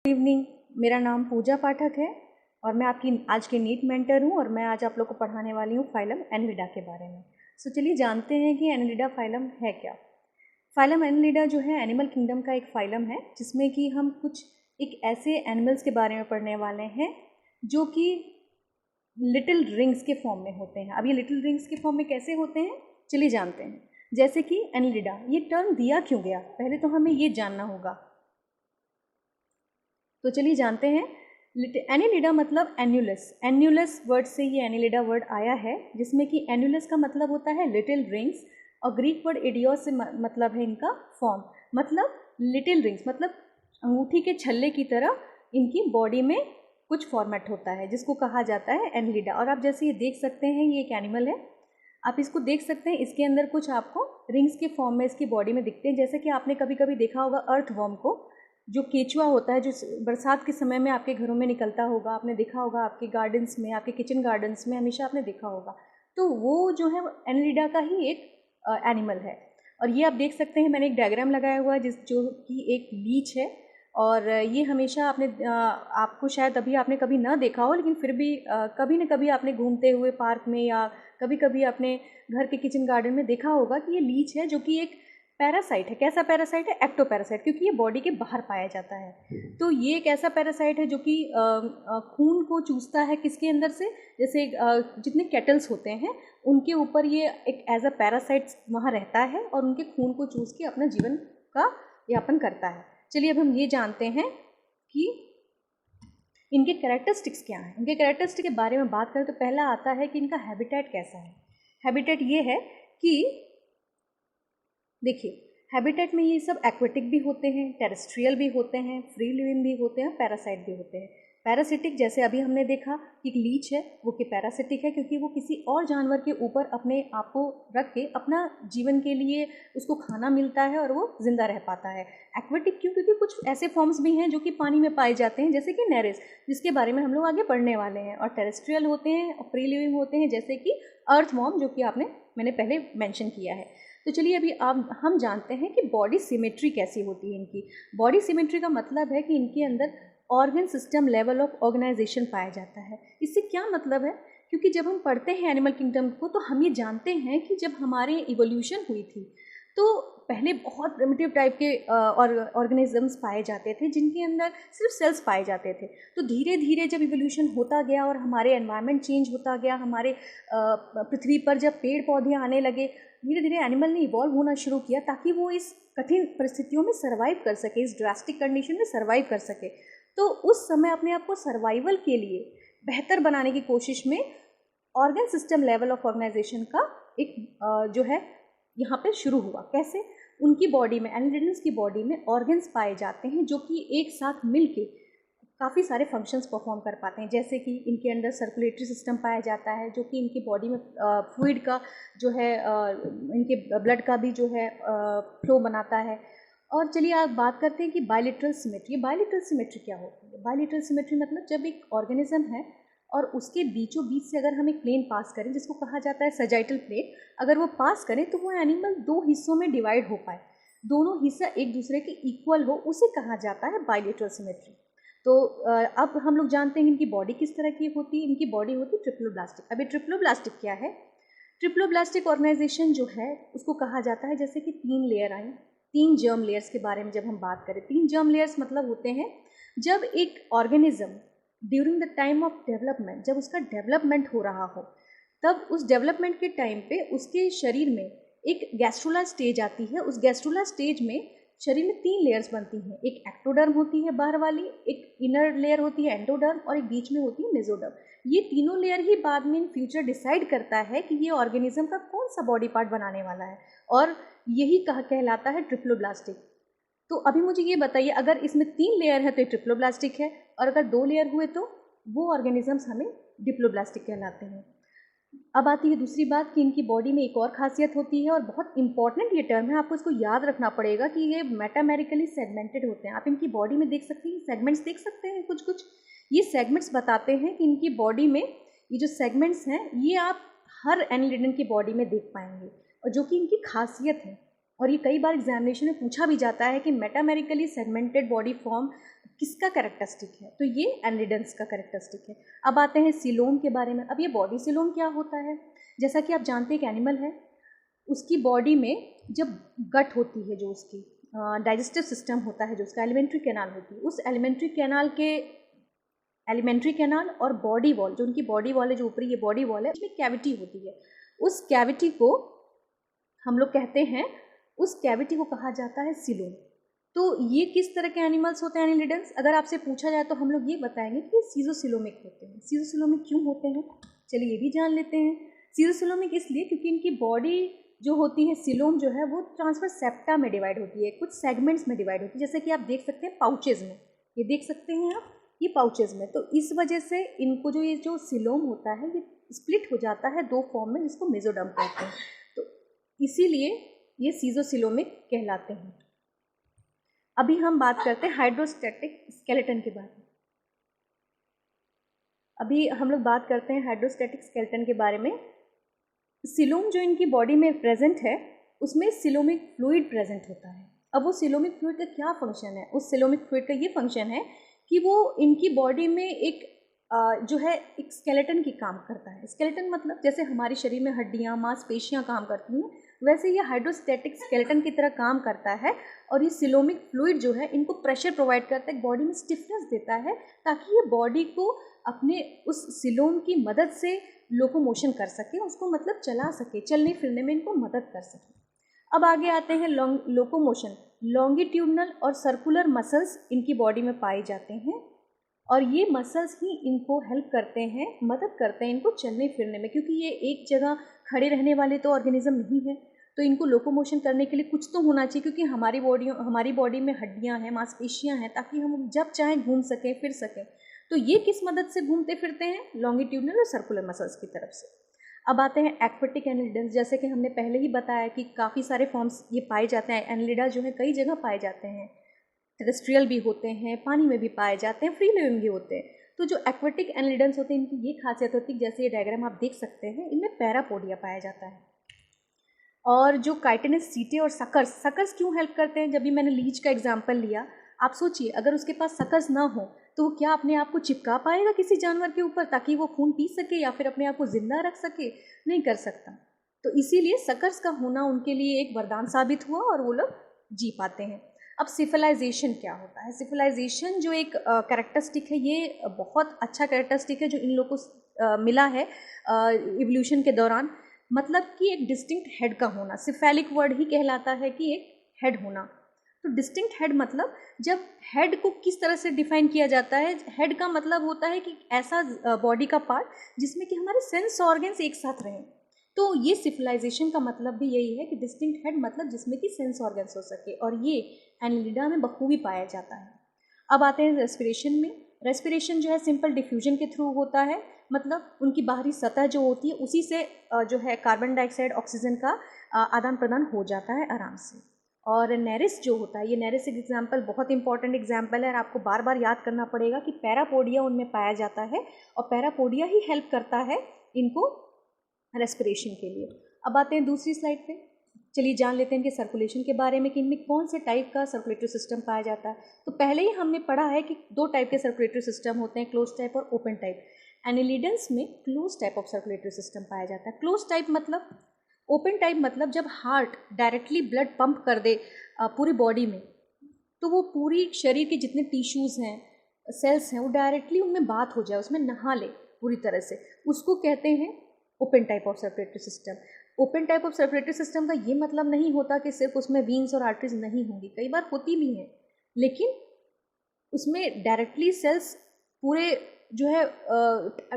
Evening. मेरा नाम पूजा पाठक है और मैं आपकी आज की नीट मेंटर हूँ और मैं आज आप लोग को पढ़ाने वाली हूँ फाइलम एनिलिडा के बारे में। चलिए जानते हैं कि एनिलिडा फाइलम है क्या। फाइलम एनिलिडा जो है एनिमल किंगडम का एक फाइलम है जिसमें कि हम कुछ एक ऐसे एनिमल्स के बारे में पढ़ने वाले हैं जो कि लिटिल रिंग्स के फॉर्म में होते हैं। अब ये लिटिल रिंग्स के फॉर्म में कैसे होते हैं चलिए जानते हैं। जैसे कि एनिलिडा, ये टर्म दिया क्यों गया, पहले तो हमें ये जानना होगा। तो चलिए जानते हैं। एनिलिडा मतलब एन्युलस, एन्युलस वर्ड से ये एनिलिडा वर्ड आया है, जिसमें कि एन्युलस का मतलब होता है लिटिल रिंग्स और ग्रीक वर्ड एडियोस से मतलब है इनका फॉर्म, मतलब लिटिल रिंग्स मतलब अंगूठी के छल्ले की तरह इनकी बॉडी में कुछ फॉर्मेट होता है जिसको कहा जाता है एनिलिडा। और आप जैसे ये देख सकते हैं ये एक एनिमल है, आप इसको देख सकते हैं, इसके अंदर कुछ आपको रिंग्स के फॉर्म में इसकी बॉडी में दिखते हैं। जैसे कि आपने कभी कभी देखा होगा अर्थवॉर्म को, जो केचुआ होता है जो बरसात के समय में आपके घरों में निकलता होगा, आपने देखा होगा आपके गार्डन्स में, आपके किचन गार्डन्स में हमेशा आपने देखा होगा। तो वो जो है एनिलिडा का ही एक एनिमल है। और ये आप देख सकते हैं, मैंने एक डायग्राम लगाया हुआ है जो कि एक लीच है और ये हमेशा आपने आपको शायद अभी आपने कभी ना देखा हो, लेकिन फिर भी कभी न कभी आपने घूमते हुए पार्क में या कभी कभी अपने घर के किचन गार्डन में देखा होगा कि ये लीच है जो कि एक पैरासाइट है। कैसा पैरासाइट है? एक्टो पैरासाइट, क्योंकि ये बॉडी के बाहर पाया जाता है। तो ये एक ऐसा पैरासाइट है जो कि खून को चूसता है किसके अंदर से, जैसे जितने कैटल्स होते हैं उनके ऊपर ये एक एज अ पैरासाइट वहाँ रहता है और उनके खून को चूस के अपना जीवन का यापन करता है। चलिए अब हम ये जानते हैं कि इनके कैरेक्टरिस्टिक्स क्या हैं। इनके कैरेक्टरिस्टिक के बारे में बात करें तो पहला आता है कि इनका हैबिटेट कैसा है। हैबिटेट ये है कि देखिए, हैबिटेट में ये सब एक्वेटिक भी होते हैं, टेरेस्ट्रियल भी होते हैं, फ्री लिविंग भी होते हैं, पैरासाइट भी होते हैं। पैरासिटिक जैसे अभी हमने देखा कि एक लीच है वो कि पैरासिटिक है क्योंकि वो किसी और जानवर के ऊपर अपने आप को रख के अपना जीवन के लिए उसको खाना मिलता है और वो जिंदा रह पाता है। एक्वेटिक क्यों? क्योंकि कुछ ऐसे फॉर्म्स भी हैं जो कि पानी में पाए जाते हैं, जैसे कि नेरिस, जिसके बारे में हम लोग आगे पढ़ने वाले हैं। और टेरेस्ट्रियल होते हैं और फ्री लिविंग होते हैं, जैसे कि अर्थवॉर्म जो कि मैंने पहले मेंशन किया है। तो चलिए अभी हम जानते हैं कि बॉडी सिमेट्री कैसी होती है इनकी। बॉडी सिमेट्री का मतलब है कि इनके अंदर organ system level of organization पाया जाता है। इससे क्या मतलब है? क्योंकि जब हम पढ़ते हैं एनिमल किंगडम को तो हम ये जानते हैं कि जब हमारे इवोल्यूशन हुई थी तो पहले बहुत प्रिमिटिव टाइप के ऑर्गेनिजम्स पाए जाते थे जिनके अंदर सिर्फ सेल्स पाए जाते थे। तो धीरे धीरे जब इवोल्यूशन होता गया और हमारे एनवायरनमेंट चेंज होता गया, हमारे पृथ्वी पर जब पेड़ पौधे आने लगे, धीरे धीरे एनिमल ने इवॉल्व होना शुरू किया ताकि वो इस कठिन परिस्थितियों में सर्वाइव कर सके, इस ड्रास्टिक कंडीशन में सर्वाइव कर सके। तो उस समय अपने आप को सर्वाइवल के लिए बेहतर बनाने की कोशिश में organ system level of organization का एक जो है यहाँ पे शुरू हुआ। कैसे? उनकी बॉडी में, एनिलिडन्स की बॉडी में ऑर्गन्स पाए जाते हैं जो कि एक साथ मिलके काफ़ी सारे फंक्शंस परफॉर्म कर पाते हैं। जैसे कि इनके अंदर सर्कुलेटरी सिस्टम पाया जाता है जो कि इनकी बॉडी में फ्लूइड का जो है इनके ब्लड का भी जो है फ्लो बनाता है। और चलिए आप बात करते हैं कि बायलिटरल सिमेट्री। बायलिटरल सिमेट्री क्या होती है? बायलिटरल सिमेट्री मतलब जब एक ऑर्गेनिज्म है और उसके बीचों बीच से अगर हम एक प्लेन पास करें जिसको कहा जाता है सजाइटल प्लेन, अगर वो पास करें तो वो एनिमल दो हिस्सों में डिवाइड हो पाए, दोनों हिस्सा एक दूसरे के इक्वल हो, उसे कहा जाता है बायलिटरल सिमेट्री। तो अब हम लोग जानते हैं इनकी बॉडी किस तरह की होती है। इनकी बॉडी होती है ट्रिप्लोब्लास्टिक। अभी ट्रिप्लोब्लास्टिक क्या है? ट्रिप्लोब्लास्टिक ऑर्गेनाइजेशन जो है उसको कहा जाता है जैसे कि 3 लेयर आई, 3 जर्म लेयर्स के बारे में जब हम बात करें, 3 जर्म लेयर्स मतलब होते हैं जब एक organism during the time of development, जब उसका डेवलपमेंट हो रहा हो, तब उस डेवलपमेंट के टाइम पे उसके शरीर में एक गैस्ट्रोला स्टेज आती है। उस गैस्ट्रोला स्टेज में शरीर में 3 लेयर्स बनती हैं। एक एक्टोडर्म होती है बाहर वाली, एक इनर लेयर होती है एंडोडर्म और एक बीच में होती है मेसोडर्म। ये तीनों लेयर ही बाद में इन फ्यूचर डिसाइड करता है कि ये ऑर्गेनिज्म का कौन सा बॉडी पार्ट बनाने वाला है, और यही कहलाता है ट्रिप्लोब्लास्टिक। तो अभी मुझे ये बताइए, अगर इसमें 3 लेयर है तो ये ट्रिप्लोब्लास्टिक है, और अगर 2 लेयर हुए तो वो ऑर्गेनिजम्स हमें डिप्लोब्लास्टिक कहलाते हैं। अब आती है दूसरी बात कि इनकी बॉडी में एक और खासियत होती है और बहुत इंपॉर्टेंट ये टर्म है, आपको इसको याद रखना पड़ेगा कि ये मेटामेरिकली सेगमेंटेड होते हैं। आप इनकी बॉडी में देख सकते हैं, सेगमेंट्स देख सकते हैं कुछ कुछ। ये सेगमेंट्स बताते हैं कि इनकी बॉडी में ये जो सेगमेंट्स हैं ये आप हर एनिलिडन की बॉडी में देख पाएंगे, और जो कि इनकी खासियत है। और ये कई बार एग्जामिनेशन में पूछा भी जाता है कि मेटामेरिकली सेगमेंटेड बॉडी फॉर्म किसका कैरेक्टरिस्टिक है, तो ये एनलिडन्स का कैरेक्टरिस्टिक है। अब आते हैं सीलोम के बारे में। अब ये बॉडी सीलोम क्या होता है, जैसा कि आप जानते हैं एक एनिमल है, उसकी बॉडी में जब गट होती है, जो उसकी डाइजेस्टिव सिस्टम होता है, जो उसका एलिमेंट्री कैनाल होती है, उस एलिमेंट्री कैनाल और बॉडी वॉल, जो उनकी बॉडी वॉल है, जो ऊपरी ये बॉडी वॉल है, उसमें कैविटी होती है। उस कैविटी को हम लोग कहते हैं, उस कैविटी को कहा जाता है सीलोम। तो ये किस तरह के एनिमल्स होते हैं एनिलिडन्स, अगर आपसे पूछा जाए तो हम लोग ये बताएंगे कि सीज़ोसिलोमिक होते हैं। सीज़ोसिलोमिक क्यों होते हैं, चलिए ये भी जान लेते हैं। सीज़ोसिलोमिक इसलिए क्योंकि इनकी बॉडी जो होती है, सिलोम जो है वो ट्रांसफर सेप्टा में डिवाइड होती है, कुछ सेगमेंट्स में डिवाइड होती है, जैसे कि आप देख सकते हैं पाउचेज में, ये देख सकते हैं आप, ये पाउचेज में। तो इस वजह से इनको ये जो सिलोम होता है ये स्प्लिट हो जाता है दो फॉर्म में, जिसको मेसोडर्म कहते हैं। तो इसीलिए ये सीज़ोसिलोमिक कहलाते हैं। अभी हम बात करते हैं हाइड्रोस्टैटिक स्केलेटन के बारे में। अभी हम लोग बात करते हैं हाइड्रोस्टैटिक स्केलेटन के बारे में। सिलोम जो इनकी बॉडी में प्रेजेंट है, उसमें सिलोमिक फ्लूइड प्रेजेंट होता है। अब वो सिलोमिक फ्लूइड का क्या फंक्शन है, उस सिलोमिक फ्लूइड का ये फंक्शन है कि वो इनकी बॉडी में एक जो है एक स्केलेटन की काम करता है। स्केलेटन मतलब जैसे हमारे शरीर में हड्डियाँ, मांसपेशियाँ काम करती हैं, वैसे ये हाइड्रोस्टैटिक स्केलेटन की तरह काम करता है। और ये सिलोमिक फ्लूइड जो है इनको प्रेशर प्रोवाइड करता है, बॉडी में स्टिफनेस देता है, ताकि ये बॉडी को अपने उस सिलोम की मदद से लोकोमोशन कर सके, उसको मतलब चला सके, चलने फिरने में इनको मदद कर सके। अब आगे आते हैं लोकोमोशन। लॉन्गिट्यूडनल और सर्कुलर मसल्स इनकी बॉडी में पाए जाते हैं, और ये मसल्स ही इनको हेल्प करते हैं, मदद करते हैं इनको चलने फिरने में, क्योंकि ये एक जगह खड़े रहने वाले तो ऑर्गेनिज्म नहीं है, तो इनको लोकोमोशन करने के लिए कुछ तो होना चाहिए, क्योंकि हमारी बॉडी में हड्डियां हैं, मांसपेशियां हैं, ताकि हम जब चाहें घूम सकें, फिर सकें। तो ये किस मदद से घूमते फिरते हैं, लॉन्गिट्यूडनल और सर्कुलर मसल्स की तरफ से। अब आते हैं एक्वेटिक एनिलिडन्स। जैसे कि हमने पहले ही बताया कि काफ़ी सारे फॉर्म्स ये पाए जाते हैं, एनिलिडा जो है कई जगह पाए जाते हैं, टेरेस्ट्रियल भी होते हैं, पानी में भी पाए जाते हैं, फ्री लिविंग भी होते हैं। तो जो एक्वेटिक एनिलिडन्स होते हैं, इनकी ये खासियत होती है, जैसे ये डायग्राम आप देख सकते हैं, इनमें पैरापोडिया पाया जाता है। और जो काइटिनस सीटे और सकर्स क्यों हेल्प करते हैं, जब भी मैंने लीच का एग्जाम्पल लिया, आप सोचिए अगर उसके पास सकर्स ना हो तो वो क्या अपने आप को चिपका पाएगा किसी जानवर के ऊपर ताकि वो खून पी सके या फिर अपने आप को जिंदा रख सके, नहीं कर सकता। तो इसीलिए सकर्स का होना उनके लिए एक वरदान साबित हुआ और वो लोग जी पाते हैं। अब सिफिलाइजेशन क्या होता है, सिफिलाइजेशन जो एक कैरेक्टरिस्टिक है, ये बहुत अच्छा कैरेक्टरिस्टिक है जो इन लोगों को मिला है इवोल्यूशन के दौरान। मतलब कि एक डिस्टिंक्ट हेड का होना, सिफेलिक वर्ड ही कहलाता है कि एक हेड होना। तो डिस्टिंक्ट हेड मतलब जब हेड को किस तरह से डिफाइन किया जाता है, हेड का मतलब होता है कि ऐसा बॉडी का पार्ट जिसमें कि हमारे सेंस ऑर्गन्स एक साथ रहें। तो ये सिफिलाइजेशन का मतलब भी यही है कि डिस्टिंक्ट हेड मतलब जिसमें कि सेंस ऑर्गन्स हो सके, और ये एनिलिडा में बखूबी पाया जाता है। अब आते हैं रेस्पिरेशन में। रेस्पिरेशन जो है सिंपल डिफ्यूजन के थ्रू होता है, मतलब उनकी बाहरी सतह जो होती है उसी से जो है कार्बन डाइऑक्साइड ऑक्सीजन का आदान प्रदान हो जाता है आराम से। और नेरिस जो होता है, ये नेरिस एक एग्जाम्पल, बहुत इंपॉर्टेंट एग्जाम्पल है, और आपको बार बार याद करना पड़ेगा कि पैरापोडिया उनमें पाया जाता है, और पैरापोडिया ही हेल्प करता है इनको रेस्पिरेशन के लिए। अब आते हैं दूसरी स्लाइड पे, चलिए जान लेते हैं इनके सर्कुलेशन के बारे में कि इनमें कौन से टाइप का सर्कुलेटरी सिस्टम पाया जाता है। तो पहले ही हमने पढ़ा है कि दो टाइप के सर्कुलेटरी सिस्टम होते हैं, क्लोज टाइप और ओपन टाइप। एनिलिडन्स में close type of circulatory system पाया जाता है। क्लोज टाइप मतलब, ओपन टाइप मतलब जब हार्ट डायरेक्टली ब्लड पंप कर दे पूरी बॉडी में, तो वो पूरी शरीर के जितने टिश्यूज़ हैं, सेल्स हैं, वो डायरेक्टली उनमें बात हो जाए, उसमें नहा ले पूरी तरह से, उसको कहते हैं open type of circulatory system. Open type of circulatory system का ये मतलब नहीं होता कि सिर्फ उसमें वीन्स और आर्टरीज नहीं होंगी, कई बार होती भी हैं, लेकिन उसमें डायरेक्टली सेल्स पूरे जो है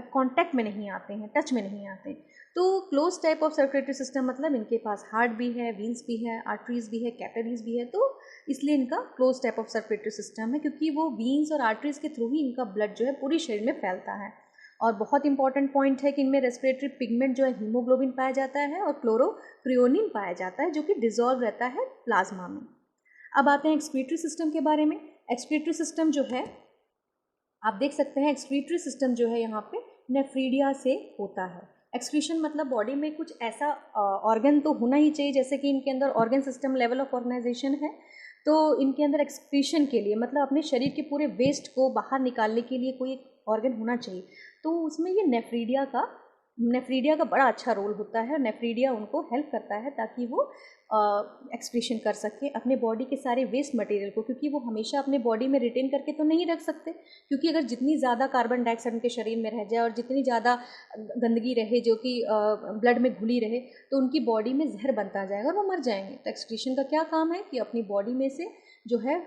कांटेक्ट में नहीं आते हैं, टच में नहीं आते। तो close type of circulatory system मतलब इनके पास हार्ट भी है, वीन्स भी है, आर्टरीज भी है, कैपिलरीज भी है, तो इसलिए इनका close type of circulatory system है, क्योंकि वो वीन्स और आर्टरीज के थ्रू ही इनका ब्लड जो है पूरी शरीर में फैलता है। और बहुत इंपॉर्टेंट पॉइंट है कि इनमें रेस्पिरेटरी पिगमेंट जो है हीमोग्लोबिन पाया जाता है और क्लोरोप्रियोनिन पाया जाता है, जो कि डिजॉल्व रहता है प्लाज्मा में। अब आते हैं एक्सक्रीटरी सिस्टम के बारे में। एक्सक्रीटरी सिस्टम जो है आप देख सकते हैं, एक्सक्रीटरी सिस्टम जो है यहाँ पे नेफ्रीडिया से होता है। एक्सक्रीशन मतलब बॉडी में कुछ ऐसा ऑर्गन तो होना ही चाहिए, जैसे कि इनके अंदर organ system level of organization है, तो इनके अंदर एक्सक्रीशन के लिए, मतलब अपने शरीर के पूरे वेस्ट को बाहर निकालने के लिए कोई एक ऑर्गन होना चाहिए। तो उसमें ये नेफ्रीडिया का बड़ा अच्छा रोल होता है। नेफ्रीडिया उनको हेल्प करता है ताकि वो एक्सक्रीशन कर सके अपने बॉडी के सारे वेस्ट मटेरियल को, क्योंकि वो हमेशा अपने बॉडी में रिटेन करके तो नहीं रख सकते, क्योंकि अगर जितनी ज़्यादा कार्बन डाइऑक्साइड उनके शरीर में रह जाए और जितनी ज़्यादा गंदगी रहे जो कि ब्लड में घुली रहे, तो उनकी बॉडी में जहर बनता जाएगा और वो मर जाएंगे। तो एक्सक्रीशन का क्या काम है कि अपनी बॉडी में से जो है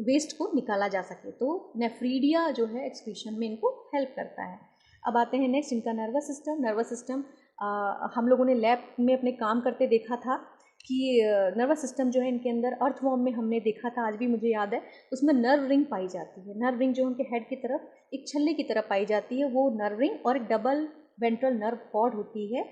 वेस्ट को निकाला जा सके। तो नेफ्रीडिया जो है एक्सक्रीशन में इनको हेल्प करता है। अब आते हैं नेक्स्ट इनका नर्वस सिस्टम। हम लोगों ने लैब में अपने काम करते देखा था कि नर्वस सिस्टम जो है इनके अंदर अर्थवॉर्म में हमने देखा था, आज भी मुझे याद है, उसमें नर्व रिंग पाई जाती है। नर्व रिंग जो उनके हेड की तरफ एक छल्ले की तरफ पाई जाती है, वो नर्व रिंग और एक डबल वेंट्रल नर्व कॉर्ड होती है।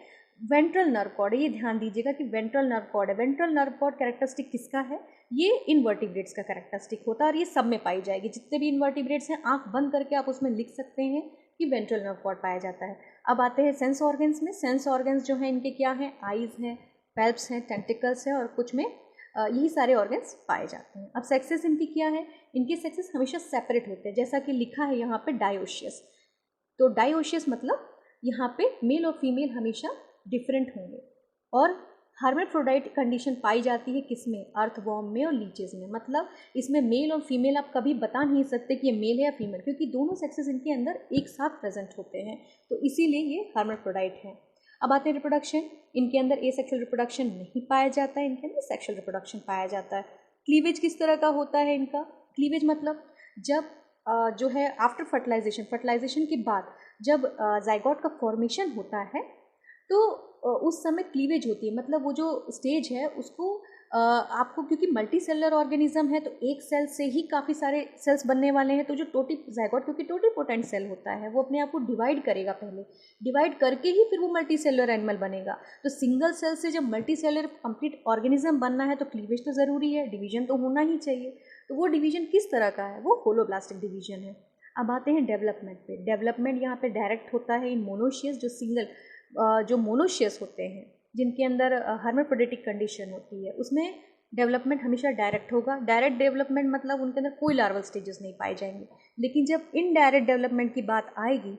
वेंट्रल नर्व कॉर्ड, ये ध्यान दीजिएगा कि वेंट्रल नर्व कॉर्ड है। वेंट्रल नर्व कॉर्ड कैरेक्टरिस्टिक किसका है? ये इनवर्टिब्रेट्स का कैरेक्टरिस्टिक होता है और ये सब में पाई जाएगी। जितने भी इनवर्टिब्रेट्स हैं आंख बंद करके आप उसमें लिख सकते हैं कि वेंट्रल नर्व कॉर्ड पाया जाता है। अब आते हैं सेंस ऑर्गन्स में। सेंस ऑर्गन्स जो हैं इनके क्या हैं? आईज हैं, पैल्प्स हैं, टेंटिकल्स हैं और कुछ में यही सारे ऑर्गन्स पाए जाते हैं। अब सेक्सेस इनकी क्या है? इनके सेक्सेस हमेशा सेपरेट होते हैं, जैसा कि लिखा है यहाँ पे डायोशियस। तो डायोशियस मतलब यहाँ पे मेल और फीमेल हमेशा डिफरेंट होंगे। और हर्मेफ्रोडाइट कंडीशन पाई जाती है किसमें? अर्थवॉर्म में और लीचेस में। मतलब इसमें मेल और फीमेल आप कभी बता नहीं सकते कि ये मेल है या फीमेल, क्योंकि दोनों सेक्सेस इनके अंदर एक साथ प्रेजेंट होते हैं, तो इसीलिए ये हर्मेफ्रोडाइट है। अब आते हैं रिप्रोडक्शन। इनके अंदर एसेक्सुअल रिप्रोडक्शन नहीं पाया जाता है, इनके अंदर सेक्सुअल रिप्रोडक्शन पाया जाता है। क्लीवेज किस तरह का होता है इनका? क्लीवेज मतलब जब जो है आफ्टर फर्टिलाइजेशन के बाद जब जाइगोट का फॉर्मेशन होता है तो उस समय क्लीवेज होती है। मतलब वो जो स्टेज है उसको आपको, क्योंकि मल्टी सेलर ऑर्गेनिज्म है तो एक सेल से ही काफ़ी सारे सेल्स बनने वाले हैं, तो जो जाइगोट क्योंकि टोटीपोटेंट सेल होता है वो अपने आप को डिवाइड करेगा, पहले डिवाइड करके ही फिर वो मल्टी सेलर एनिमल बनेगा। तो सिंगल सेल से जब मल्टी सेलर कंप्लीट ऑर्गेनिज्म बनना है तो क्लीवेज तो ज़रूरी है, डिवीजन तो होना ही चाहिए। तो वो डिवीजन किस तरह का है? वो होलोब्लास्टिक डिवीजन है। अब आते हैं डेवलपमेंट पे। डेवलपमेंट यहाँ पे डायरेक्ट होता है इन मोनोशियस, जो मोनोशियस होते हैं जिनके अंदर हर्मेफ्रोडिटिक कंडीशन होती है, उसमें डेवलपमेंट हमेशा डायरेक्ट होगा। डायरेक्ट डेवलपमेंट मतलब उनके अंदर कोई लार्वल स्टेजेस नहीं पाए जाएंगे। लेकिन जब इनडायरेक्ट डेवलपमेंट की बात आएगी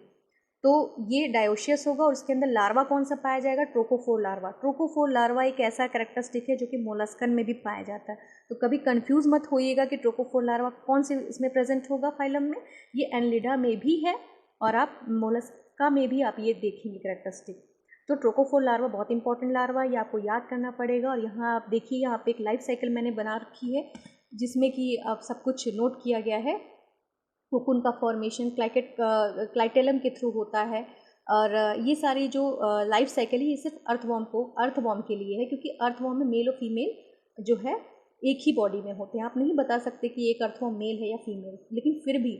तो ये डायोशियस होगा और उसके अंदर लार्वा कौन सा पाया जाएगा? Trochophore larva. ट्रोकोफोर लार्वा एक ऐसा कैरेक्टरिस्टिक है जो कि मोलस्कन में भी पाया जाता है। तो कभी कंफ्यूज मत होइएगा कि ट्रोकोफोर लार्वा कौन से इसमें प्रेजेंट होगा फाइलम में। ये एनलिडा में भी है और आप मोलस्का में भी आप ये देखेंगे कैरेक्टरिस्टिक। तो ट्रोकोफोर लार्वा बहुत इंपॉर्टेंट लार्वा, ये आपको याद करना पड़ेगा। और यहाँ आप देखिए, यहाँ पे एक लाइफ साइकिल मैंने बना रखी है जिसमें कि आप सब कुछ नोट किया गया है। कोकून का फॉर्मेशन क्लाइटेलम के थ्रू होता है और ये सारी जो लाइफ साइकिल है ये सिर्फ अर्थवॉर्म के लिए है, क्योंकि अर्थवॉर्म में मेल और फीमेल जो है एक ही बॉडी में होते हैं। आप नहीं बता सकते कि एक अर्थवॉर्म मेल है या फीमेल, लेकिन फिर भी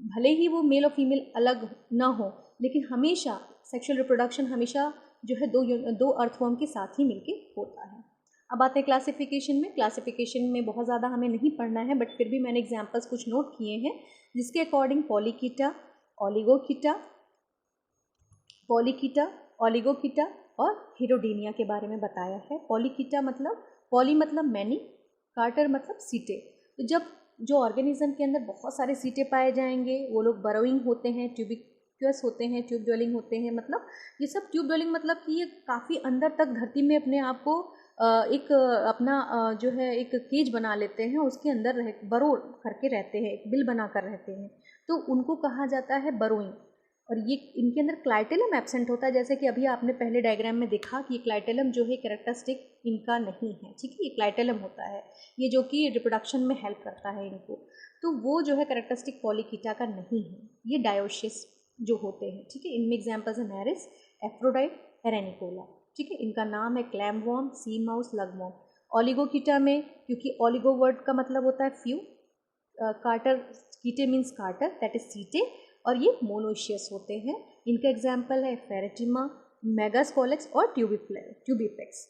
भले ही वो मेल और फीमेल अलग ना हो, लेकिन हमेशा सेक्सुअल रिप्रोडक्शन हमेशा जो है दो अर्थवॉर्म के साथ ही मिलके होता है। अब आते हैं क्लासिफिकेशन में। क्लासिफिकेशन में बहुत ज़्यादा हमें नहीं पढ़ना है, बट फिर भी मैंने एग्जाम्पल्स कुछ नोट किए हैं जिसके अकॉर्डिंग पॉलीकीटा, ओलिगोकीटा और हीरोडीनिया के बारे में बताया है। पॉलीकीटा मतलब, पॉली मतलब मैनी, कार्टर मतलब सीटे। तो जब जो ऑर्गेनिज्म के अंदर बहुत सारे सीटे पाए जाएंगे वो लोग बरोइंग होते हैं, ट्यूबिक्यूअस होते हैं, ट्यूब ड्वेलिंग होते हैं। मतलब ये सब ट्यूब ड्वेलिंग मतलब कि ये काफ़ी अंदर तक धरती में अपने आप को एक अपना जो है एक केज बना लेते हैं, उसके अंदर बरो करके रहते हैं, एक बिल बना कर रहते हैं, तो उनको कहा जाता है बरोइंग। और ये इनके अंदर क्लाइटेलम एब्सेंट होता है, जैसे कि अभी आपने पहले डायग्राम में देखा कि ये क्लाइटेलम जो है कैरेक्टरिस्टिक इनका नहीं है, ठीक है। ये क्लाइटेलम होता है ये जो कि रिप्रोडक्शन में हेल्प करता है इनको, तो वो जो है कैरेक्टरिस्टिक पॉलीकीटा का नहीं है। ये डायोशियस जो होते हैं, ठीक है। इनमें एग्जाम्पल्स है नेरिस, एफ्रोडाइट, एरेनिकोला, ठीक है। इनका नाम है clam worm, sea mouse, lugworm. Oligochaeta में, क्योंकि ओलिगो वर्ड का मतलब होता है few, carter, chaete means carter, that is setae, और ये मोनोशियस होते हैं। इनका एग्जाम्पल है फेरेटिमा, मेगास्कोलेक्स और ट्यूबिफेक्स।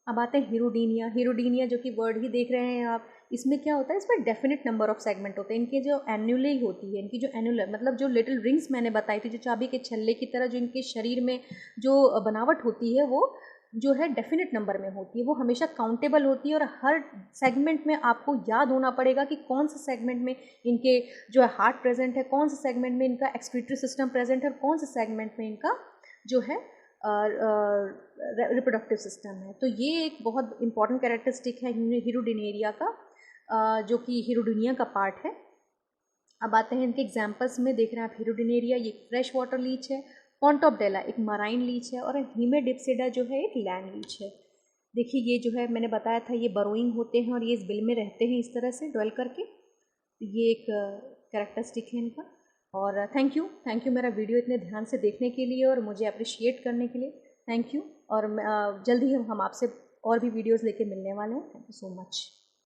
अब आते हैं हीरोडीनिया जो कि वर्ड ही देख रहे हैं आप। इसमें क्या होता है? इसमें डेफिनेट नंबर ऑफ सेगमेंट होते हैं। इनके जो एन्युले होती है, इनकी जो एन्युलर मतलब जो लिटिल रिंग्स मैंने बताई थी, जो चाबी के छल्ले की तरह जो इनके शरीर में जो बनावट होती है, वो जो है डेफिनेट नंबर में होती है, वो हमेशा काउंटेबल होती है और हर सेगमेंट में आपको याद होना पड़ेगा कि कौन से सेगमेंट में इनके जो है हार्ट प्रेजेंट है, कौन से सेगमेंट में इनका एक्सक्रीटरी सिस्टम प्रेजेंट है और कौन से सेगमेंट में इनका जो है रिप्रोडक्टिव सिस्टम है। तो ये एक बहुत इंपॉर्टेंट कैरेक्टरिस्टिक है हिरुडिनेरिया का, जो कि हिरुडिनिया का पार्ट है। अब आते हैं इनके एग्जाम्पल्स में, देख रहे हैं आप हिरुडिनेरिया, ये फ्रेश वाटर लीच है, पॉन्टोपडेला एक मराइन लीच है और हीमेडिप्सिडा जो है एक लैंड लीच है। देखिए ये जो है मैंने बताया था ये बरोइंग होते हैं और ये इस बिल में रहते हैं इस तरह से ड्वेल करके। ये एक कैरेक्टरिस्टिक है इनका। और थैंक यू मेरा वीडियो इतने ध्यान से देखने के लिए और मुझे अप्रिशिएट करने के लिए थैंक यू। और जल्द ही हम आपसे और भी वीडियोज़ लेके मिलने वाले हैं। Thank you so much.